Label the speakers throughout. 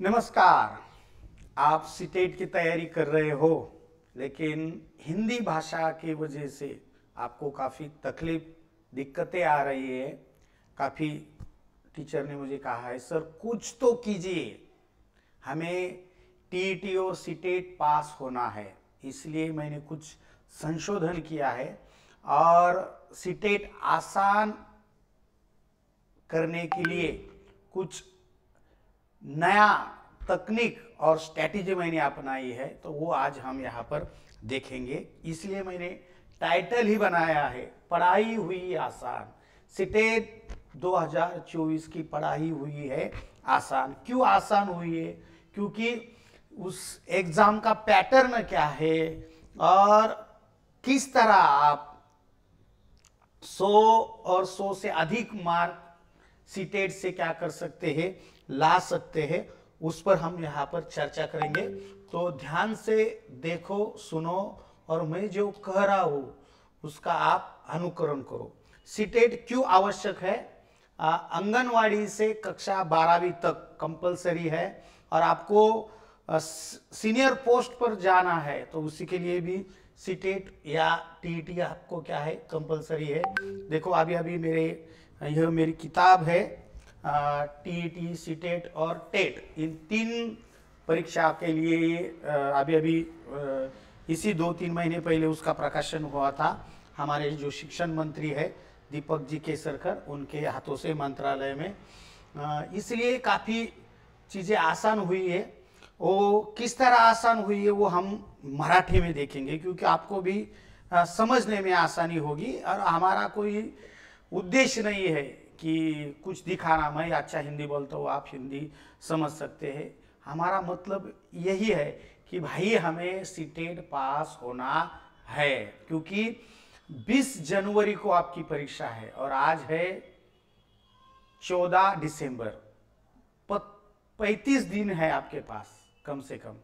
Speaker 1: नमस्कार। आप सीटेट की तैयारी कर रहे हो, लेकिन हिंदी भाषा की वजह से आपको काफ़ी तकलीफ दिक्कतें आ रही है। काफ़ी टीचर ने मुझे कहा है, सर कुछ तो कीजिए, हमें टीईटी और सीटेट पास होना है। इसलिए मैंने कुछ संशोधन किया है और सीटेट आसान करने के लिए कुछ नया तकनीक और स्ट्रैटेजी मैंने अपनाई है, तो वो आज हम यहाँ पर देखेंगे। इसलिए मैंने टाइटल ही बनाया है, पढ़ाई हुई आसान। सीटेट 2024 की पढ़ाई हुई है आसान। क्यों आसान हुई है? क्योंकि उस एग्जाम का पैटर्न क्या है और किस तरह आप 100 और 100 से अधिक मार्क सीटेट से क्या कर सकते हैं, ला सकते हैं, उस पर हम यहाँ पर चर्चा करेंगे। तो ध्यान से देखो, सुनो और मैं जो कह रहा हूं उसका आप अनुकरण करो। सीटेट क्यों आवश्यक है? आंगनवाड़ी से कक्षा 12वीं तक कंपलसरी है और आपको सीनियर पोस्ट पर जाना है तो उसी के लिए भी सीटेट या टीईटी आपको क्या है, कंपलसरी है। देखो अभी अभी यह मेरी किताब है, टीईटी, सीटेट और टेट, इन 3 परीक्षा के लिए अभी अभी इसी 2-3 महीने पहले उसका प्रकाशन हुआ था। हमारे जो शिक्षण मंत्री है दीपक जी केसरकर, उनके हाथों से मंत्रालय में, इसलिए काफ़ी चीज़ें आसान हुई है। वो किस तरह आसान हुई है वो हम मराठी में देखेंगे, क्योंकि आपको भी समझने में आसानी होगी। और हमारा कोई उद्देश्य नहीं है कि कुछ दिखाना, मैं अच्छा हिंदी बोलता हूँ, आप हिंदी समझ सकते हैं। हमारा मतलब यही है कि भाई हमें सीटेट पास होना है, क्योंकि 20 जनवरी को आपकी परीक्षा है और आज है 14 दिसंबर। 35 दिन है आपके पास, कम से कम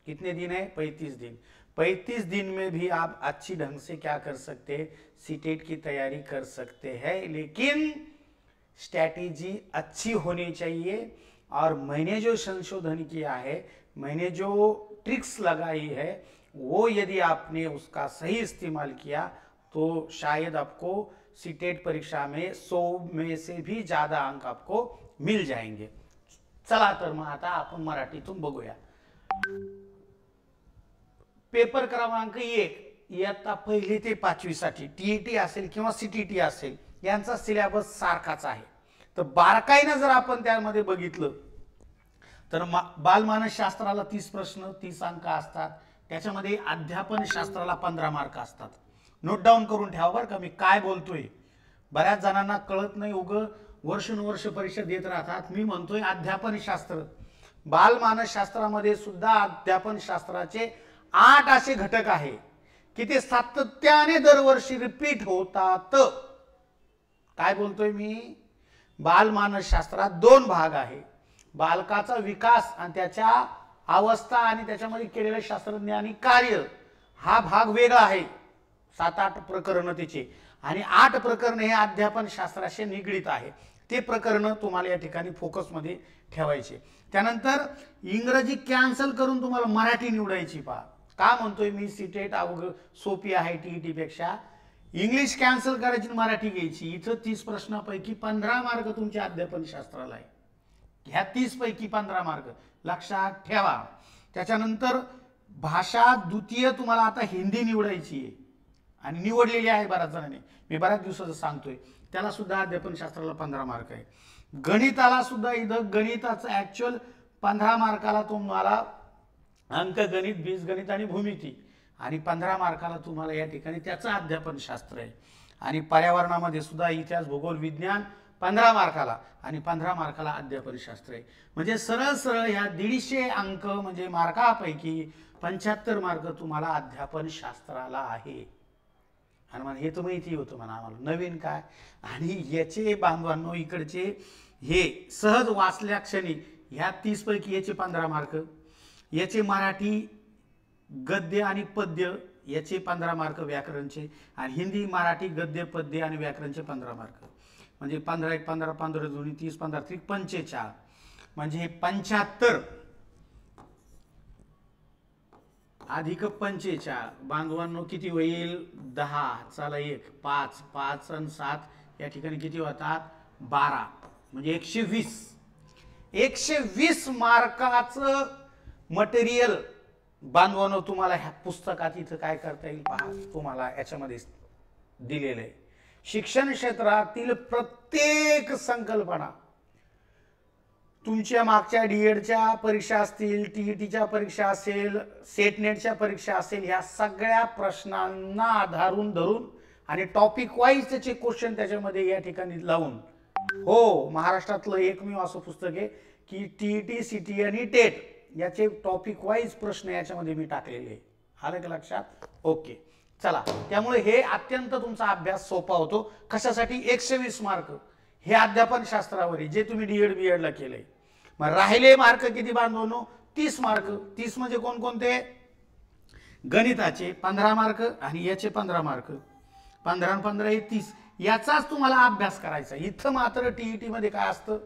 Speaker 1: कितने दिन है? 35 दिन। 35 दिन में भी आप अच्छी ढंग से क्या कर सकते हैं, सीटेट की तैयारी कर सकते हैं, लेकिन स्ट्रैटेजी अच्छी होनी चाहिए। और मैंने जो संशोधन किया है, मैंने जो ट्रिक्स लगाई है, वो यदि आपने उसका सही इस्तेमाल किया तो शायद आपको सीटेट परीक्षा में 100 में से भी ज़्यादा अंक आपको मिल जाएंगे। चला तर मग आता आपण मराठीतून बघूया। पेपर क्रमांक 1 इयत्ता 1 ते 5वी साठी टीईटी असेल किंवा सीटीटी असेल, यांचा सिलेबस सारखाच आहे। तर बारकाईने जर आपण त्यामध्ये बघितलं तर बालमानसशास्त्राला 30 प्रश्न 30 अंक असतात, त्याच्यामध्ये अध्यापन शास्त्राला 15 मार्क असतात। नोट डाऊन करून ठेवा बरं का मी काय बोलतोय। बऱ्याच जणांना कळत नाही, वर्षानुवर्ष परीक्षा देत राहतात। मी म्हणतोय अध्यापन शास्त्र, बालमानसशास्त्रामध्ये सुद्धा अध्यापन शास्त्राचे 8 असे घटक आहे की ते सातत्याने दरवर्षी रिपीट होतात। काय बोलतोय मी? बालमानसशास्त्रात 2 भाग आहे, बालकाचा विकास आणि त्याच्या अवस्था आणि त्याच्यामध्ये केलेले शास्त्रज्ञ आणि कार्य, हा भाग वेगळा आहे। 7-8 प्रकरण त्याचे, आणि 8 प्रकरण हे अध्यापन शास्त्राशी निगडित आहे। ते प्रकरण तुम्हाला या ठिकाणी फोकसमध्ये ठेवायचे। त्यानंतर इंग्रजी कॅन्सल करून तुम्हाला मराठी निवडायची। पहा का म्हणतोय मी, सीटेट अवघड सोपी आहे टीईटी पेक्षा। इंग्लिश कॅन्सल करायची, मराठी घ्यायची। इथं 30 प्रश्नापैकी 15 मार्क तुमच्या अध्यापन शास्त्राला आहे। ह्या 30 पैकी 15 मार्क लक्षात ठेवा। त्याच्यानंतर भाषा द्वितीय तुम्हाला आता हिंदी निवडायची आहे आणि निवडलेली आहे बऱ्याच जणांनी, मी बऱ्याच दिवसाचं सांगतोय। त्याला सुद्धा अध्यापन शास्त्राला 15 मार्क आहे। गणिताला सुद्धा इथं गणिताचं ऍक्च्युअल 15 मार्काला तुम्हाला अंकगणित, बीजगणित आणि भूमिती, आणि 15 मार्काला तुम्हाला या ठिकाणी त्याचं अध्यापन शास्त्र आहे। आणि पर्यावरणामध्ये सुद्धा इतिहास, भूगोल, विज्ञान 15 मार्काला आणि 15 मार्काला अध्यापन शास्त्र आहे। म्हणजे सरळ सरळ ह्या 150 अंक म्हणजे मार्कापैकी 75 मार्क तुम्हाला अध्यापन शास्त्राला आहे। आणि मला हे तर माहिती होतं म्हणा आम्हाला, नवीन काय। आणि याचे बांधवांनो इकडचे हे सहज वाचल्या क्षणी ह्या 30 पैकी याचे 15 मार्क, याचे मराठी गद्य आणि पद्य याचे 15 मार्क व्याकरणचे, आणि हिंदी मराठी गद्य पद्य आणि व्याकरणचे 15 मार्क, म्हणजे 15 1 15 15 2 30 15 3 45। म्हणजे 75 अधिक 45 बांधवांनो किती होईल 10 चला 1 5 5 आणि 7 या ठिकाणी किती होतात 12 म्हणजे 120 120 मार्काचं मटेरियल बांधवांनो तुम्हाला ह्या पुस्तकात इथं काय करता येईल पहा तुम्हाला याच्यामध्ये दिलेलं आहे शिक्षण क्षेत्रातील प्रत्येक संकल्पना तुमच्या मागच्या डीएडच्या परीक्षा असतील टीईटीच्या परीक्षा असेल सेट नेटच्या परीक्षा असेल ह्या सगळ्या प्रश्नांना आधारून धरून आणि टॉपिक वाईज त्याचे क्वेश्चन त्याच्यामध्ये या ठिकाणी लावून हो महाराष्ट्रातलं एकमेव असं पुस्तक आहे की टीईटी सीटी आणि टेट याचे टॉपिक वाईज प्रश्न याच्यामध्ये मी टाकलेले आहे आलं का लक्षात ओके चला त्यामुळे हे अत्यंत तुमचा अभ्यास सोपा होतो कशासाठी 120 मार्क हे अध्यापन शास्त्रावर जे तुम्ही डीएड बीएड ला केलंय मग राहिले मार्क किती बांधवांनो 30 मार्क 30 म्हणजे कोणकोणते गणिताचे 15 मार्क आणि याचे 15 मार्क 15 आणि 15 हे 30 याचाच तुम्हाला अभ्यास करायचा इथं मात्र टीईटी मध्ये काय असतं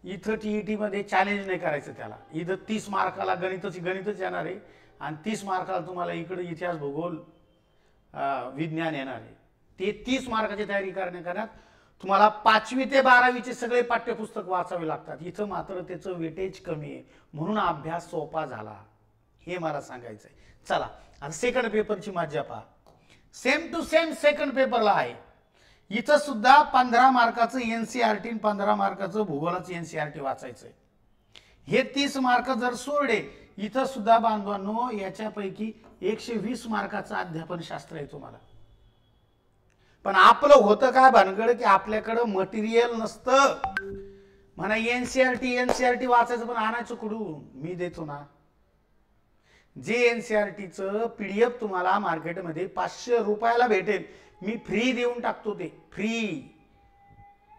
Speaker 1: इथं टीईटी मध्ये चॅलेंज नाही करायचं त्याला इथं 30 मार्काला गणितच येणार आहे आणि 30 मार्काला तुम्हाला इकडे इतिहास भूगोल विज्ञान येणार आहे ते 30 मार्काची तयारी करण्यात तुम्हाला 5वी ते 12वीचे सगळे पाठ्यपुस्तक वाचावे लागतात इथं मात्र त्याचं वेटेज कमी आहे म्हणून अभ्यास सोपा झाला हे मला सांगायचंय चला आता सेकंड पेपरची मज्जा पहा सेम टू सेम सेकंड पेपरला आहे इथं सुद्धा 15 मार्काचं एनसीईआरटी 15 मार्काचं भूगोलाचं एनसीईआरटी वाचायचंय हे 30 मार्क जर सोडले इथं सुद्धा बांधवांनो याच्यापैकी 120 मार्काचं अध्यापन शास्त्र आहे तुम्हाला पण आपलं होतं काय भानगड की आपल्याकडे मटेरियल नसतं म्हणा एनसीईआरटी वाचायचं पण आणायचं कुठून मी देतो ना जे एनसीईआरटीचं पीडीएफ तुम्हाला मार्केटमध्ये 500 रुपयाला भेटेल मी फ्री देऊन टाकतो ते फ्री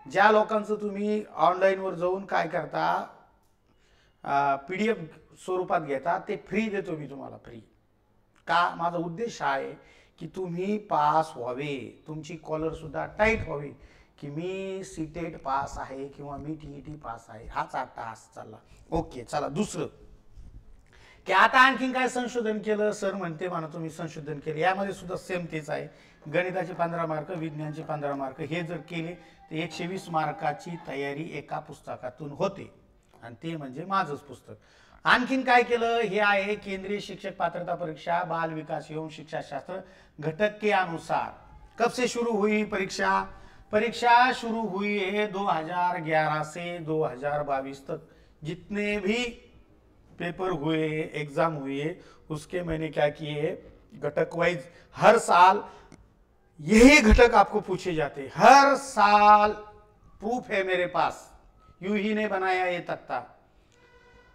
Speaker 1: ज्या लोकांचं तुम्ही ऑनलाईन वर जाऊन काय करता पीडीएफ स्वरूपात घेता ते फ्री देतो मी तुम्हाला फ्री का माझा उद्देश आहे की तुम्ही पास व्हावे तुमची कॉलर सुद्धा टाईट व्हावी की मी सीटेट पास आहे किंवा मी टीईटी पास आहे हाच टास्क चालला ओके चला दुसरं की आता आणखीन काय संशोधन केलं सर म्हणते म्हणा तुम्ही संशोधन केलं यामध्ये सुद्धा सेम तेच आहे गणिताचे 15 मार्क विज्ञानचे 15 मार्क हे जर केले तर 120 मार्काची तयारी एका पुस्तकातून होते आणि ते म्हणजे माझंच पुस्तक आणखीन काय केलं हे आहे केंद्रीय शिक्षक पात्रता परीक्षा बाल विकास एवं शिक्षा शास्त्र घटक के अनुसार कब से शुरू हुई परीक्षा शुरू हुई है 2011 से 2022 तक जितने भी पेपर हुए एग्जाम हुए उसके मैंने क्या किए घटक वाइज हर साल यही घटक आपको पूछे जाते हर साल प्रूफ है मेरे पास यू ही ने बनाया ये तख्ता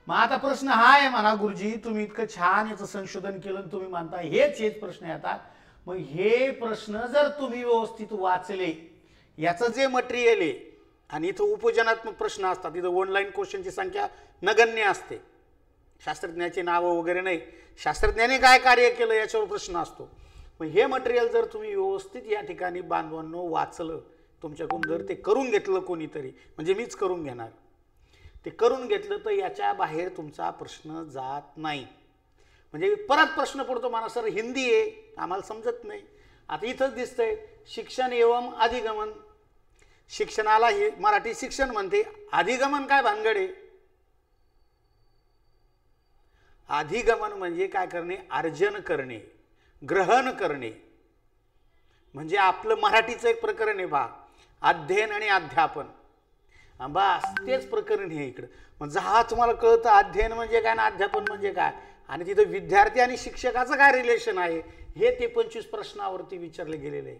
Speaker 1: मग आता प्रश्न हा आहे म्हणा गुरुजी तुम्ही इतकं छान याचं संशोधन केलं तुम्ही मानता हेच प्रश्न येतात मग हे प्रश्न जर तुम्ही व्यवस्थित वाचले याचं जे मटेरियल आहे आणि इथं उपयोजनात्मक प्रश्न असतात इथं ऑनलाईन क्वेश्चनची संख्या नगण्य असते शास्त्रज्ञाचे नाव वगैरे नाही शास्त्रज्ञाने काय कार्य केलं याच्यावर प्रश्न असतो मग हे मटेरियल जर तुम्ही व्यवस्थित या ठिकाणी बांधवांनो वाचलं तुमच्याकडून जर ते करून घेतलं कोणीतरी म्हणजे मीच करून घेणार ते करून घेतलं तर याच्या बाहेर तुमचा प्रश्न जात नाही म्हणजे परत प्रश्न पडतो मला सर हिंदी आहे आम्हाला समजत नाही आता इथंच दिसतंय शिक्षण एवं अधिगमन शिक्षणाला हे मराठी शिक्षण म्हणते अधिगमन काय भानगड आहे अधिगमन म्हणजे काय करणे अर्जन करणे ग्रहण करणे म्हणजे आपलं मराठीचं एक प्रकरण आहे बा अध्ययन आणि अध्यापन बस तेच प्रकरण हे इकडं म्हणजे हा तुम्हाला कळतं अध्ययन म्हणजे काय ना अध्यापन म्हणजे काय आणि तिथं विद्यार्थी आणि शिक्षकाचं काय रिलेशन आहे हे ते 25 प्रश्नावरती विचारले गेलेले आहे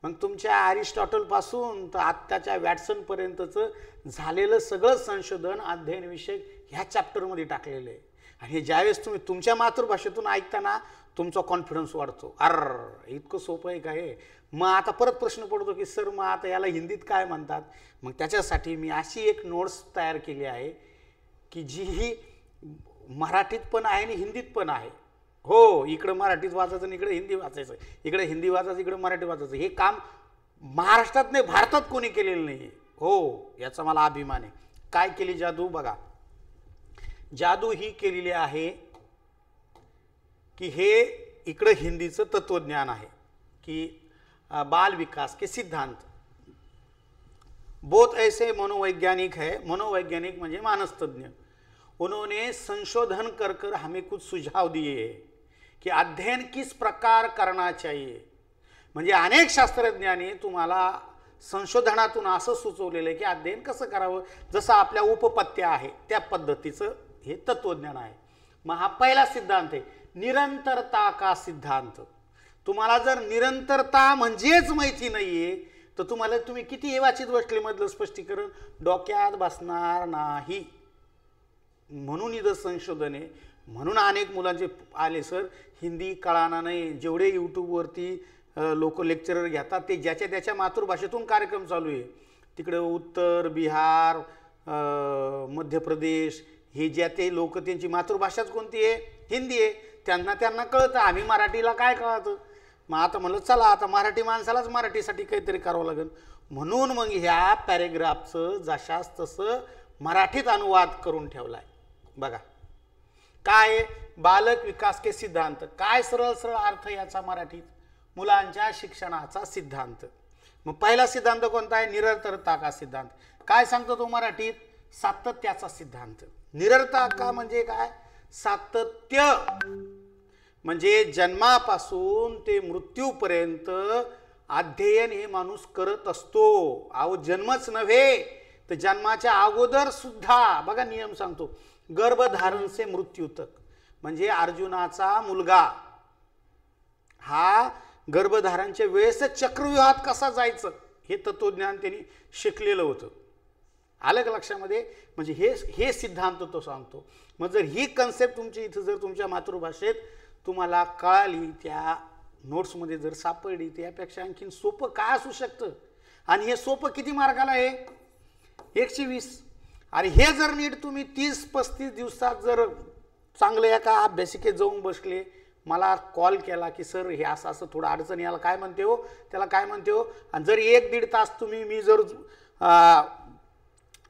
Speaker 1: मग तुमच्या अरिस्टॉटल पासून तर आत्ताच्या वॅटसन पर्यंतचं झालेलं सगळं संशोधन अध्ययन विषय ह्या चॅप्टरमध्ये टाकलेलं आहे आणि हे ज्यावेळेस तुम्ही तुमच्या मातृभाषेतून ऐकताना तुमचा कॉन्फिडन्स वाढतो इतकं सोपं आहे काय मग आता परत प्रश्न पडतो की सर मग आता याला हिंदीत काय म्हणतात मग त्याच्यासाठी मी अशी एक नोट्स तयार केली आहे की जी ही मराठीत पण आहे आणि हिंदीत पण आहे हो इकडं मराठीत वाचायचं आणि इकडे हिंदी वाचायचं इकडे हिंदी वाचायचं इकडे मराठी वाचायचं हे काम महाराष्ट्रात नाही भारतात कोणी केलेलं नाही हो याचा मला अभिमान आहे काय केली जादू बघा जादू ही केलेली आहे की हे इकडं हिंदीचं तत्वज्ञान आहे की बाल विकास के सिद्धांत बहुत ऐसे मनोवैज्ञानिक है, मनोवैज्ञानिक म्हणजे मानसतज्ञ, उन्होंने संशोधन कर कर हमें कुछ सुझाव दिए हैं कि अध्ययन किस प्रकार करना चाहिए. म्हणजे अनेक शास्त्रज्ञांनी तुम्हाला संशोधनातून असं सुचवलेलं आहे की अध्ययन कसं करावं, जसं आपल्या उपपत्त्या आहे त्या पद्धतीचं हे तत्वज्ञान आहे. मग हा पहिला सिद्धांत आहे निरंतरता का सिद्धांत. तुम्हाला जर निरंतरता म्हणजेच माहिती नाहीये तर तुम्ही किती वाचित बसलेमधलं स्पष्टीकरण डोक्यात बसणार नाही. म्हणून इथं संशोधन आहे. म्हणून अनेक मुलांचे आले सर हिंदी कळाना नाही. जेवढे यूट्यूबवरती लोक लेक्चरर घेतात ते ज्याच्या त्याच्या मातृभाषेतून कार्यक्रम चालू आहे. तिकडे उत्तर बिहार मध्य प्रदेश हे ज्या ते लोक त्यांची मातृभाषाच कोणती आहे, हिंदी आहे. त्यांना कळतं. आम्ही मराठीला काय कळतं. मग आता म्हणलं चला आता मराठी माणसालाच मराठीसाठी काहीतरी करावं लागेल. म्हणून मग ह्या पॅरेग्राफचं जशास तसं मराठीत अनुवाद करून ठेवलाय. बघा काय बालक विकास के सिद्धांत, काय सरळ सरळ अर्थ याचा मराठीत मुलांच्या शिक्षणाचा सिद्धांत. मग पहिला सिद्धांत कोणता आहे, निरंतरता का सिद्धांत. काय सांगतो तो मराठीत, सातत्याचा सिद्धांत. निरंतरता का म्हणजे काय, सातत्य म्हणजे जन्मापासून ते मृत्यूपर्यंत अध्ययन हे माणूस करत असतो. अहो जन्मच नव्हे तर जन्माच्या अगोदर सुद्धा बघा नियम सांगतो, गर्भधारण से मृत्यू तक. म्हणजे अर्जुनाचा मुलगा हा गर्भधारणच्या वेळेस चक्रव्यूहात कसा जायचं हे तत्वज्ञान त्यांनी शिकलेलं होतं. आलं का लक्षामध्ये. म्हणजे हे सिद्धांत तो सांगतो. मग जर ही कन्सेप्ट तुमची इथं जर तुमच्या मातृभाषेत तुम्हाला कळाली, त्या नोट्समध्ये जर सापडली, त्यापेक्षा आणखीन सोपं काय असू शकतं. आणि हे सोपं किती मार्काला आहे, 120. आणि हे जर नीट तुम्ही 30-35 दिवसात जर चांगलं एका अभ्यासिकेत जाऊन बसले, मला कॉल केला की सर हे असं असं थोडं अडचण याला काय म्हणते हो, त्याला काय म्हणते हो, आणि जर 1-1.5 तास मी जर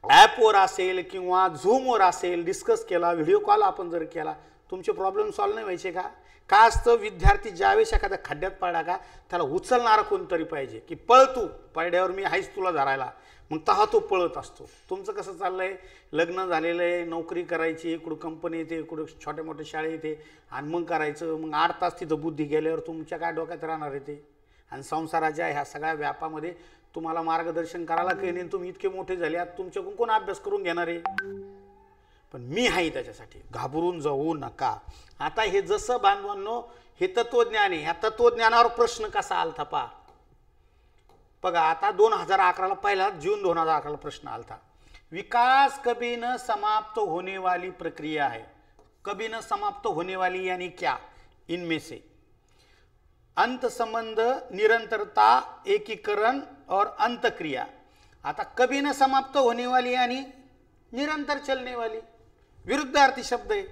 Speaker 1: ॲपवर असेल किंवा झूमवर असेल डिस्कस केला, व्हिडिओ कॉल आपण जर केला, तुमचे प्रॉब्लेम सॉल्व्ह नाही व्हायचे का. काय असतं, विद्यार्थी ज्यावेळेस एखाद्या खड्ड्यात पडला का त्याला उचलणारा कोणतरी पाहिजे की पळ तू, पडड्यावर मी आहेच तुला धरायला. मग तहा तो पळत असतो. तुमचं कसं चाललंय, लग्न झालेलं आहे, नोकरी करायची, इकडं कंपनी येते, इकडं छोट्या मोठ्या शाळा येते, आणि मग करायचं. मग 8 तास तिथं बुद्धी गेल्यावर तुमच्या काय डोक्यात राहणार आहे ते. आणि संसाराच्या ह्या सगळ्या व्यापामध्ये तुम्हाला मार्गदर्शन करायला काही नाही. तुम्ही इतके मोठे झाले आहात, तुमच्याकडून कोण अभ्यास करून घेणार आहे. पण मी आहे त्याच्यासाठी, घाबरून जाऊ नका. आता हे जसं बांधवांनो हे तत्वज्ञान आहे, ह्या तत्वज्ञानावर प्रश्न कसा आलता पहा. बघा आता 2011ला पहिला जून 2011ला प्रश्न आलता, विकास कभी न समाप्त होने वाली प्रक्रिया है. कभी न समाप्त होने वाली यानी क्या, इनमें से अंत संबंध, निरंतरता, एकीकरण और अंतक्रिया. आता कभी न समाप्त होने वाली यानी निरंतर चलने वाली, विरुद्धार्थी शब्द आहे.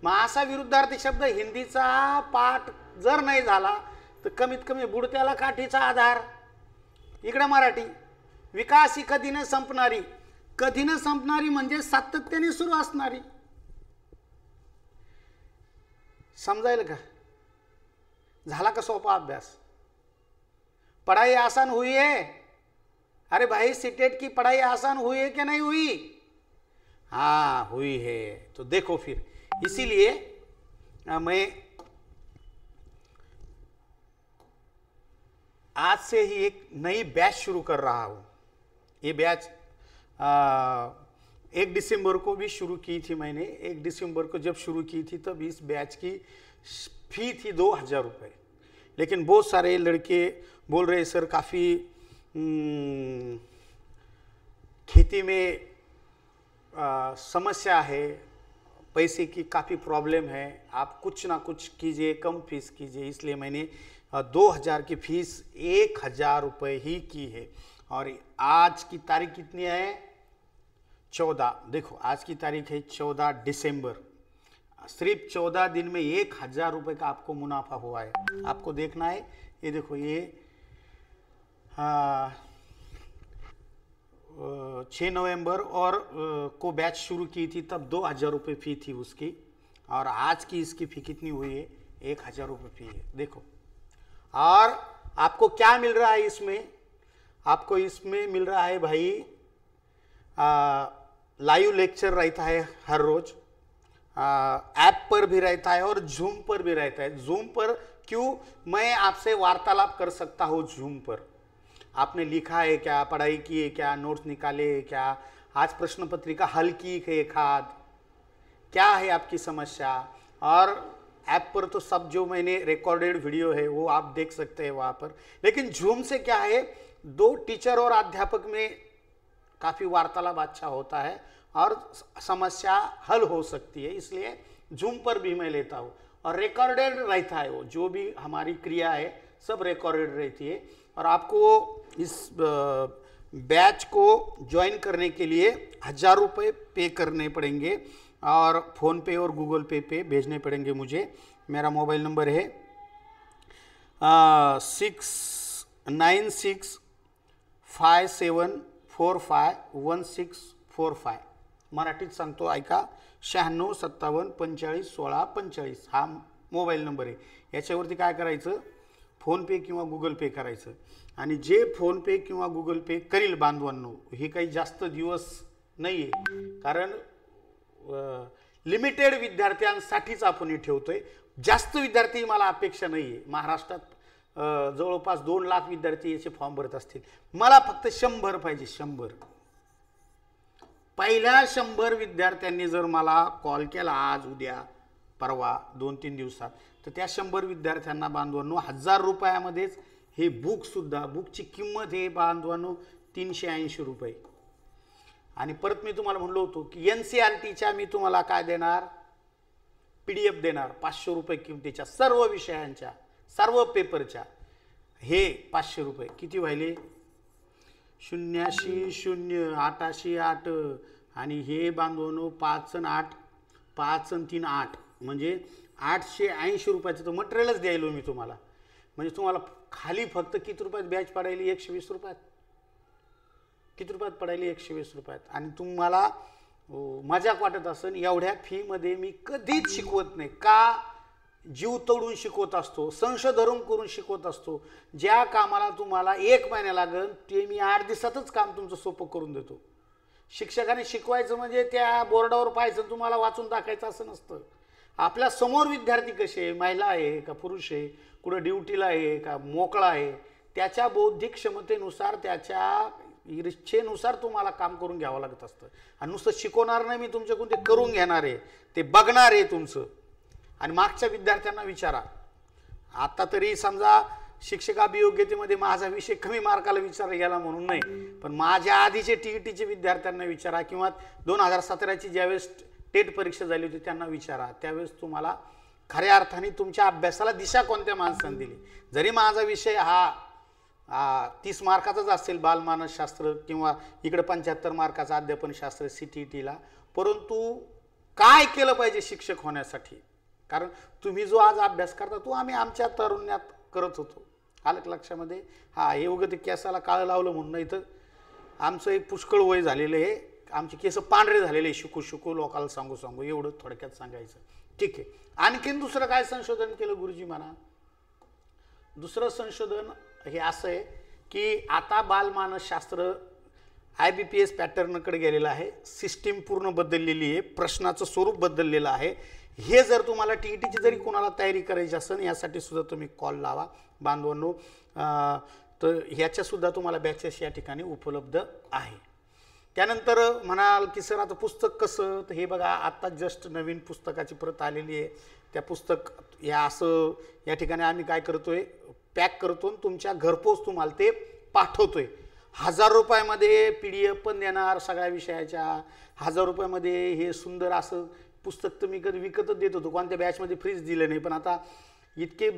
Speaker 1: मग असा विरुद्धार्थी शब्द हिंदीचा पाठ जर नाही झाला तर कमीत कमी बुडत्याला काठीचा आधार. इकडे मराठी, विकास ही कधी न संपणारी. कधी न संपणारी म्हणजे सातत्याने सुरू असणारी. समजायला का, झाला का सोपा अभ्यास. पढ़ाई आसान हुई है, अरे भाई सीटेट की पढ़ाई आसान हुई है कि नहीं हुई, हाँ हुई है. तो देखो फिर इसीलिए मैं आज से ही एक नई बैच शुरू कर रहा हूँ. ये बैच 1 दिसंबर को भी शुरू की थी मैंने. 1 दिसंबर को जब शुरू की थी तब इस बैच की फी थी 2000 रुपये. लेकिन बहुत सारे लड़के बोल रहे सर काफ़ी खेती में समस्या है, पैसे की काफ़ी प्रॉब्लम है, आप कुछ ना कुछ कीजिए, कम फीस कीजिए. इसलिए मैंने 2000 की फीस 1000 रुपये ही की है. और आज की तारीख कितनी है, 14. देखो आज की तारीख है 14 दिसंबर. सिर्फ 14 दिन में 1000 रुपये का आपको मुनाफा हुआ है. आपको देखना है, ये देखो ये 6 नवंबर और को बैच शुरू की थी, तब 2,000 रुपये फ़ी थी उसकी, और आज की इसकी फ़ी कितनी हुई है? 1,000 रुपये फ़ी है। देखो, और आपको क्या मिल रहा है इसमें? आपको इसमें मिल रहा है भाई लाइव लेक्चर रहता है हर रोज, ऐप पर भी रहता है और जूम पर भी रहता है। जूम पर क्यों? मैं आपसे वार्तालाप कर सकता हूँ जूम पर। आपने लिखा है क्या, पढ़ाई की है क्या, नोट्स निकाले है क्या, आज प्रश्न पत्रिका हल की है खाद, क्या है आपकी समस्या, और ऐप पर तो सब जो मैंने रिकॉर्डेड वीडियो है वो आप देख सकते हैं वहाँ पर। लेकिन जूम से क्या है, 2 टीचर और अध्यापक में काफ़ी वार्तालाप अच्छा होता है और समस्या हल हो सकती है, इसलिए जूम पर भी मैं लेता हूँ। और रिकॉर्डेड रहता है, वो जो भी हमारी क्रिया है सब रिकॉर्डेड रहती है। और आपको इस बैच को ज्वाइन करने के लिए 1,000 रुपये पे करने पड़ेंगे और फ़ोन पे और गूगल पे पे भेजने पड़ेंगे मुझे। मेरा मोबाइल नंबर है 695657451645। मराठीत सांगतो ऐका, 9657451645 हा मोबाईल नंबर आहे। याच्यावरती काय करायचं, फोनपे किंवा गूगल पे करायचं। आणि जे फोनपे किंवा गूगल पे करील बांधवांनो, हे काही जास्त दिवस नाही आहे, कारण लिमिटेड विद्यार्थ्यांसाठीच आपण हे ठेवतोय। जास्त विद्यार्थी मला अपेक्षा नाही आहे। महाराष्ट्रात जवळपास 2 लाख विद्यार्थी याचे फॉर्म भरत असतील, मला फक्त 100 पाहिजे, 100। पहिल्या 100 विद्यार्थ्यांनी जर मला कॉल केला आज, उद्या, परवा, 2-3 दिवसात, तर त्या 100 विद्यार्थ्यांना बांधवांनो 1,000 रुपयामध्येच हे बुक सुद्धा, बुकची किंमत आहे बांधवांनो 380 रुपये। आणि परत मी तुम्हाला म्हणलो होतो की NCERTच्या मी तुम्हाला काय देणार, PDF देणार 500 रुपये किमतीच्या, सर्व विषयांच्या, सर्व पेपरच्या। हे 500 रुपये किती व्हायले? 080 0 880 8 आणि हे बांधवांनो 5 आणि 8 5 आणि 3 8 म्हणजे 880 रुपयाचं तर मटेरियलच द्यायलो मी तुम्हाला। म्हणजे तुम्हाला खाली फक्त किती रुपयात बॅच पडायली? 120 रुपयात। किती रुपयात पडायली? 120 रुपयात। आणि तुम्हाला मजाक वाटत असेल, एवढ्या फीमध्ये मी कधीच शिकवत नाही। का? जीव तोडून शिकवत असतो, संशोधन करून शिकवत असतो। ज्या कामाला तुम्हाला 1 महिना लागेल ते मी 8 दिवसातच काम तुमचं सोपं करून देतो। शिक्षकाने शिकवायचं म्हणजे त्या बोर्डावर पाहायचं, तुम्हाला वाचून टाकायचं असं नसतं। आपल्या समोर विद्यार्थी कसे, महिला आहे का पुरुष आहे, कुठं ड्युटीला आहे का मोकळा आहे, त्याच्या बौद्धिक क्षमतेनुसार, त्याच्या इच्छेनुसार तुम्हाला काम करून घ्यावं लागत असतं। आणि नुसतं शिकवणार नाही मी तुमच्याकडून, ते करून घेणार आहे, ते बघणार आहे तुमचं। आणि मागच्या विद्यार्थ्यांना विचारा, आता तरी समजा शिक्षक अभियोग्यतेमध्ये माझा विषय कमी मार्काला विचारला गेला म्हणून नाही, पण माझ्या आधीचे TETचे विद्यार्थ्यांना विचारा, किंवा 2017ची ज्यावेळेस टेट परीक्षा झाली होती त्यांना विचारा, त्यावेळेस तुम्हाला खऱ्या अर्थाने तुमच्या अभ्यासाला दिशा कोणत्या माणसाने दिली। जरी माझा विषय हा 30 मार्काचाच असेल, बालमानसशास्त्र, किंवा इकडे 75 मार्काचा अध्यापनशास्त्र CTETला, परंतु काय केलं पाहिजे शिक्षक होण्यासाठी? कारण तुम्ही जो आज अभ्यास करता तो आम्ही आमच्या तरुण्यात करत होतो। आलं लक्षामध्ये? हे उगं ते केसाला काळं लावलं म्हणून नाही, तर आमचं एक पुष्कळ वय झालेलं आहे, आमचे केस पांढरे झालेले, शिकू शिकू लोकांना सांगू सांगू, एवढं थोडक्यात सांगायचं। ठीक आहे, आणखीन दुसरं काय संशोधन केलं गुरुजी म्हणा? दुसरं संशोधन हे असं आहे की आता बालमानसशास्त्र IBPS पॅटर्नकडे गेलेलं आहे, सिस्टीम पूर्ण बदललेली आहे, प्रश्नाचं स्वरूप बदललेलं आहे। हे जर तुम्हाला TETची जरी कोणाला तयारी करायची असेल, यासाठी सुद्धा तुम्ही कॉल लावा बांधवांनो। तर ह्याच्यासुद्धा तुम्हाला बॅचेस या ठिकाणी उपलब्ध आहे। त्यानंतर म्हणाल की सर आता पुस्तक कसं? तर हे बघा, आता जस्ट नवीन पुस्तकाची प्रत आलेली आहे। त्या पुस्तक असं या ठिकाणी आम्ही काय करतोय, पॅक करतो आणि तुमच्या घरपोच तुम्हाला ते पाठवतोय। 1,000 रुपयामध्ये PDF पण देणार सगळ्या विषयाच्या, 1,000 रुपयामध्ये हे सुंदर असं पुस्तक तर मी कधी विकतच देत होतो, कोणत्या बॅचमध्ये फ्रीज दिलं नाही। पण आता इतके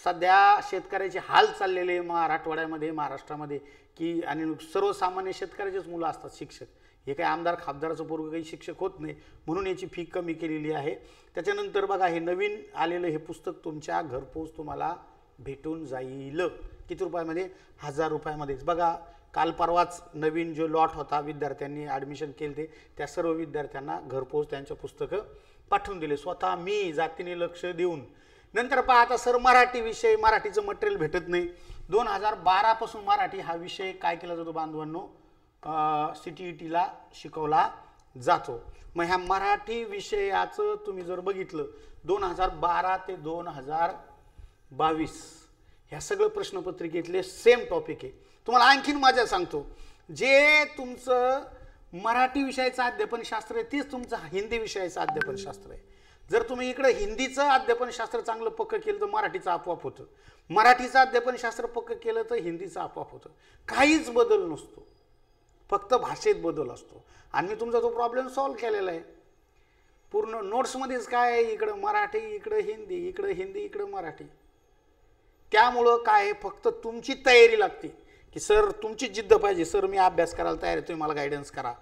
Speaker 1: सध्या शेतकऱ्याचे हाल चाललेले मराठवाड्यामध्ये, महाराष्ट्रामध्ये, की आणि सर्वसामान्य शेतकऱ्याचेच मुलं असतात शिक्षक, हे काही आमदार खासदाराचं पोरगं काही शिक्षक होत नाही, म्हणून याची फी कमी केलेली आहे। त्याच्यानंतर बघा, हे नवीन आलेलं हे पुस्तक तुमच्या घरपोच तुम्हाला भेटून जाईल। किती रुपयामध्ये? 1,000 रुपयामध्येच। बघा, काल परवाच नवीन जो लॉट होता विद्यार्थ्यांनी ॲडमिशन केले ते त्या सर्व विद्यार्थ्यांना घरपोच त्यांचं पुस्तकं पाठवून दिले स्वतः मी जातीने लक्ष देऊन. नंतर पहा आता सर मराठी विषय मराठीचं मटेरियल भेटत नाही. 2012 पासून मराठी हा विषय काय केला जातो बांधवांनो CTETला शिकवला जातो. मग ह्या मराठी विषयाचं तुम्ही जर बघितलं 2012 ते 2022 ह्या सगळं प्रश्नपत्रिकेतले सेम टॉपिक आहे. तुम्हाला आणखीन मजा सांगतो जे तुमचं मराठी विषयाचं अध्यापनशास्त्र आहे तेच तुमचं हिंदी विषयाचं अध्यापनशास्त्र आहे. जर तुम्ही इकडे हिंदीचं अध्यापनशास्त्र चांगलं पक्क केलं तर मराठीचं आपोआप होतं. मराठीचं अध्यापनशास्त्र पक्क केलं तर हिंदीचं आपोआप होतं. काहीच बदल नसतो फक्त भाषेत बदल असतो. आणि मी तुमचा तो प्रॉब्लेम सॉल्व्ह केलेला आहे पूर्ण नोट्समध्येच. काय इकडं मराठी इकडं हिंदी इकडं हिंदी इकडं मराठी. त्यामुळं काय फक्त तुमची तयारी लागते की सर तुमची जिद्द पाहिजे. सर मी अभ्यास करायला तयार आहे तुम्ही मला गायडन्स करा.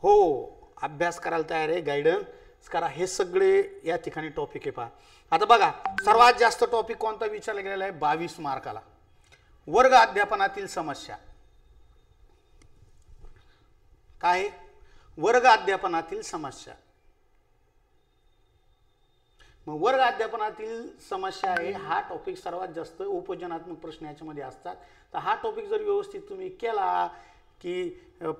Speaker 1: हो अभ्यास करायला तयार आहे गायडन्स करा. हे सगळे या ठिकाणी टॉपिक आहे. पहा आता बघा सर्वात जास्त टॉपिक कोणता विचारला गेलेला आहे 22 मार्काला वर्ग अध्यापनातील समस्या. काय वर्ग अध्यापनातील समस्या. मग वर्ग अध्यापनातील समस्या आहे हा टॉपिक सर्वात जास्त उपयोजनात्मक प्रश्न याच्यामध्ये असतात. तर हा टॉपिक जर व्यवस्थित तुम्ही केला की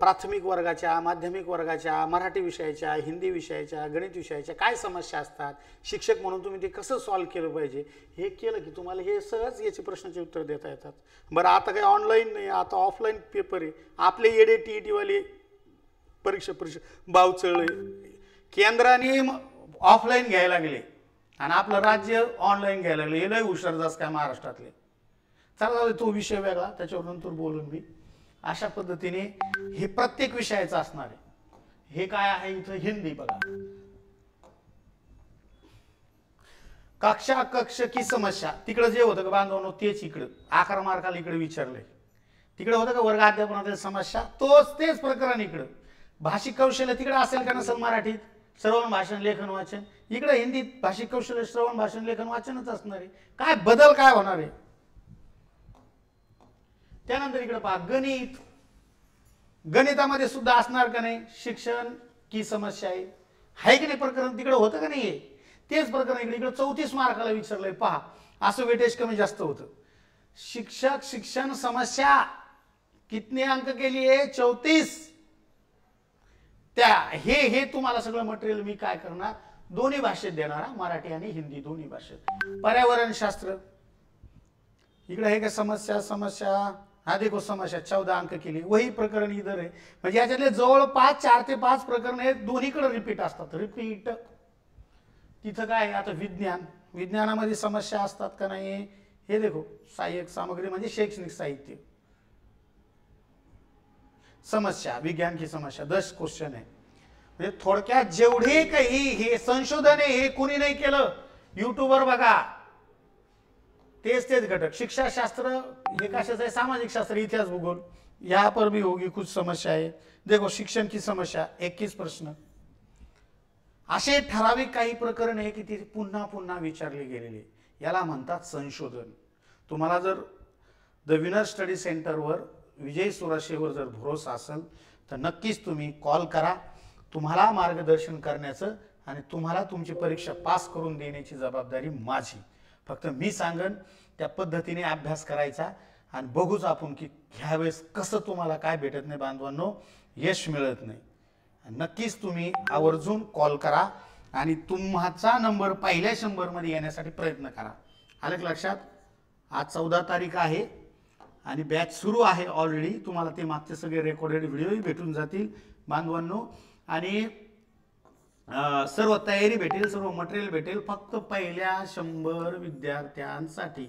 Speaker 1: प्राथमिक वर्गाच्या माध्यमिक वर्गाच्या मराठी विषयाच्या हिंदी विषयाच्या गणित विषयाच्या काय समस्या असतात शिक्षक म्हणून तुम्ही ते कसं सॉल्व्ह केलं पाहिजे हे केलं की तुम्हाला हे सहज याचे प्रश्नाचे उत्तर देता येतात. बरं आता काही ऑनलाईन नाही आता ऑफलाईन पेपर आहे. आपले येडे TET वाले परीक्षा बावचळे केंद्राने ऑफलाईन घ्यायला लागले आणि आपलं राज्य ऑनलाईन घ्यायला लागले. हे लय हुशार जास्त काय महाराष्ट्रातले. चला तो विषय वेगळा त्याच्यावर नंतर बोलून मी. अशा पद्धतीने हे प्रत्येक विषयाचं असणार आहे. हे काय आहे इथं हिंदी बघा कक्षा कक्ष की समस्या. तिकडे जे होतं का बांधवांनो तेच इकडं 11 मार्काला इकडे विचारलंय. तिकडे होतं का वर्ग अध्यापनातील समस्या तेच प्रकरण इकडं. भाषिक कौशल्य तिकडे असेल का नसेल मराठीत श्रवण भाषण लेखन वाचन. इकडे हिंदीत भाषिक कौशल्य श्रवण भाषण लेखन वाचनच असणार आहे. काय बदल काय होणार आहे. त्यानंतर इकडे पहा गणित. गणितामध्ये सुद्धा असणार का नाही शिक्षण की समस्या आहे की नाही प्रकरण तिकडे होतं का नाही. तेच प्रकरण इकडे 34 मार्काला विचारलंय. पहा असं वेटेज कमी जास्त होतं. शिक्षक शिक्षण समस्या कितने अंक के लिए 34. त्या हे तुम्हाला सगळं मटेरियल मी काय करणार दोन्ही भाषेत देणार मराठी आणि हिंदी दोन्ही भाषेत. पर्यावरण शास्त्र इकडे आहे का समस्या हा देखो समस्या 14 अंक केली वही प्रकरण इधर आहे. म्हणजे याच्यातले जवळपास 4 ते 5 प्रकरण आहेत दोन्हीकडे रिपीट असतात. रिपीट तिथं काय आता विज्ञानामध्ये समस्या असतात का नाही हे देखो. सहाय्यक सामग्री म्हणजे शैक्षणिक साहित्य समस्या विज्ञान की समस्या 10 क्वेश्चन आहे. म्हणजे थोडक्यात जेवढे काही हे संशोधन आहे हे कोणी नाही केलं युट्यूबवर बघा. तेच घटक शिक्षाशास्त्र हे कशाचं आहे सामाजिक शास्त्र इतिहास भूगोल यहाँ पर भी होगी कुछ समस्या है. देखो शिक्षण की समस्या 21 प्रश्न. असे ठराविक काही प्रकरण आहे की ती पुन्हा पुन्हा विचारली गेलेली याला म्हणतात संशोधन. तुम्हाला जर द विनर स्टडी सेंटरवर विजय सुराशेवर जर भरोसा असेल तर नक्कीच तुम्ही कॉल करा. तुम्हाला मार्गदर्शन करण्याचं आणि तुम्हाला तुमची परीक्षा पास करून देण्याची जबाबदारी माझी. फक्त मी सांगन त्या पद्धतीने अभ्यास करायचा आणि बघूच आपण की ह्यावेळेस कसं तुम्हाला काय भेटत नाही बांधवांनो यश मिळत नाही. नक्कीच तुम्ही आवर्जून कॉल करा आणि तुमचा नंबर पहिल्या 100 मध्ये येण्यासाठी प्रयत्न करा. आलं लक्षात. आज 14 तारीख आहे आणि बॅच सुरू आहे ऑलरेडी. तुम्हाला ते मागचे सगळे रेकॉर्डेड व्हिडिओही भेटून जातील बांधवांनो आणि सर्व तयारी भेटेल सर्व मटेरियल भेटेल फक्त पहिल्या 100 विद्यार्थ्यांसाठी.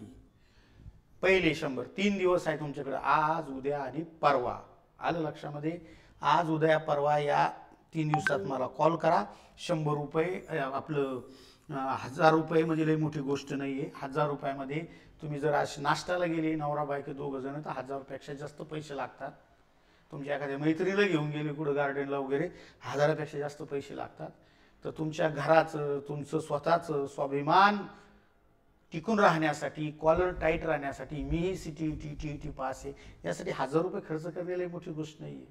Speaker 1: पहिले 100 3 दिवस आहे तुमच्याकडे आज उद्या आणि परवा. आलं लक्षामध्ये. आज उद्या परवा या 3 दिवसात मला कॉल करा. 100 रुपये आपलं 1000 रुपये म्हणजे लई मोठी गोष्ट नाहीये. 1000 रुपयामध्ये तुम्ही जर आज नाश्त्याला गेले नवरा बायको दोघं जण तर 1000 पेक्षा जास्त पैसे लागतात. तुमच्या एखाद्या मैत्रिणीला घेऊन गेले कुठं गार्डनला वगैरे 1000 पेक्षा जास्त पैसे लागतात. तर तुमच्या घराचं तुमचं स्वतःचं स्वाभिमान टिकून राहण्यासाठी, कॉलर टाईट राहण्यासाठी, मीही सीटीईटी टीईटी पास आहे, यासाठी 1000 रुपये खर्च करण्याला मोठी गोष्ट नाहीये.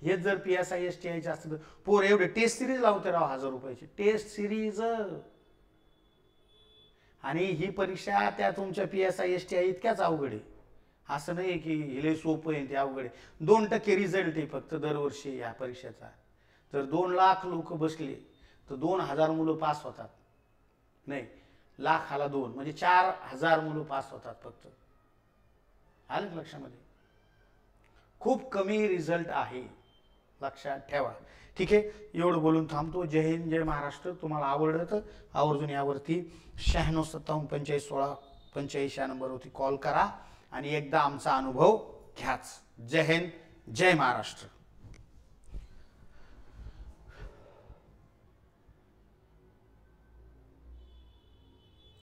Speaker 1: हेच जर PSI STI असतं तर पोर एवढे टेस्ट सिरीज लावते राव 1000 रुपयाची टेस्ट सिरीज. आणि ही परीक्षा त्या तुमच्या PSI STI इतक्याच अवघड आहे. असं नाही की हे सोपं आहे ते अवघड आहे. 2% रिझल्ट आहे फक्त दरवर्षी या परीक्षेचा. तर 2 लाख लोक बसले तर 2000 मुलं पास होतात. नाही, लाखाला 2 म्हणजे 4000 मुलं पास होतात फक्त. आलं लक्षामध्ये? खूप कमी रिझल्ट आहे, लक्षात ठेवा. ठीक आहे, एवढं बोलून थांबतो. जय हिंद, जय महाराष्ट्र. तुम्हाला आवडलं तर आवर्जून यावरती 96 57 45 16 85 या नंबरवरती कॉल करा आणि एकदा आमचा अनुभव घ्याच. जय हिंद, जय महाराष्ट्र.